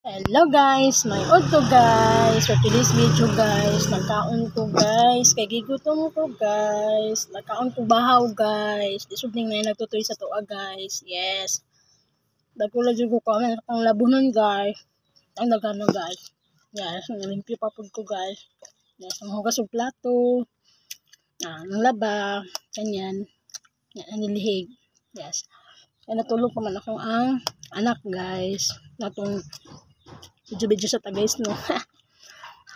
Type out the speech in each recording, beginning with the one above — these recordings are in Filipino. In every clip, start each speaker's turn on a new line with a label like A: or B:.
A: Hello guys, may auto guys. For today's video guys, nagkaon ko guys. Kay gigutom ko guys. Nagkaon ko bahaw guys. Isubning na nagtutoy sa tuwa guys. Yes. Dagkula jud ko kami ang labunon guys. Ang nagano guys. Yes, limpyo pa pud ko guys. Yes, ang hugas og plato. Ang laba, kanyan. Yan ang nilihig. Yes. Kaya natulog pa man ako ang anak guys. Natong video sa ta guys no.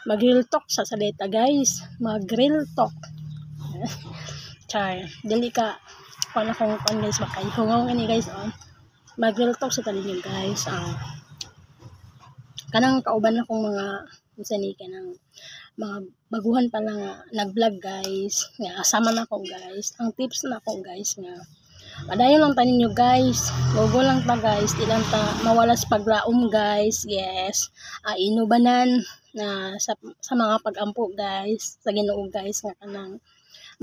A: Mag-real talk sa salita guys. Mag-real talk. Char. Dili ka pala kung pan guys makaihungaw ini guys on. Mag-real talk sa talinyo guys. Kanang kauban akong mga isa kanang mga baguhan pa lang nag-vlog guys. Nga asama na ko guys. Ang tips na ko guys nga padayon lang tanin nyo guys. Logo lang ta guys. Di lang ta mawalas paglaom guys. Yes. Inubanan na sa mga pag-ampo guys. Sa Ginoo guys nga kanang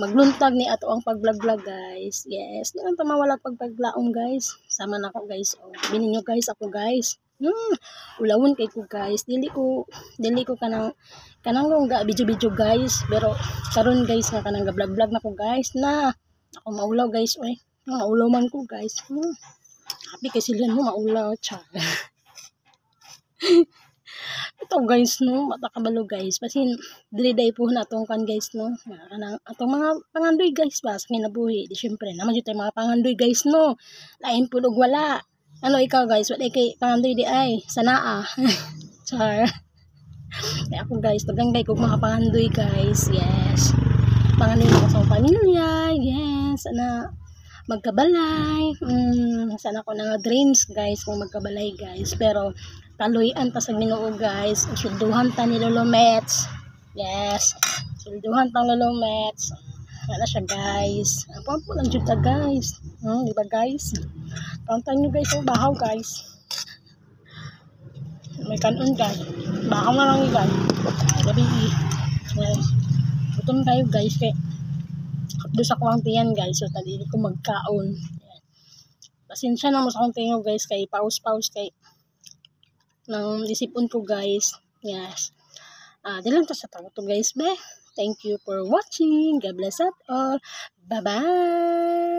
A: magluntag ni ato ang pag-vlog guys. Yes. Di lang ta mawala paglaom guys. Sama na ko guys. Binin nyo guys ako guys. Ulawon kay ko guys. Dili ko kanang nga video guys. Pero karon guys nga kanang vlog na ko guys na ako maulaw guys oy. Maulaw man ko guys. Happy kay sila mo maulaw cha. Ito guys no, mata kabalo guys. Basin dili day po na atong kan guys no. Kanang atong mga pangandoy guys ba sa kinabuhi. Di syempre naman jud tay mga pangandoy guys no. Lain pud og wala. Ano ikaw guys, wala kay pangandoy di ay sanaa. Char. Kaya ako guys, taganggay ko mga pangandoy guys. Yes. Pangandoy ko sa pamilya. Yes. Sana magkabalay. Sana ko na dreams guys kung magkabalay guys. Pero taluyan ta sa Ginoo guys. Sulduhan ta ni Lolo Mets. Yes. Sulduhan ta Lolo Mets. Wala siya guys. Apa po lang jud ta guys. Di ba guys? Tonton nyo guys, bahaw guys. May kanon guys. Bahaw na lang guys. Gabi. Gutom kayo guys. Kaya kapdo sa kuwang tiyan guys. So tali ko magkaon. Pasensya na mo sa akong tingo guys. Kay pause kay nang isipon ko guys. Yes. Dilang to sa tao to guys. Thank you for watching. God bless at all. Bye-bye.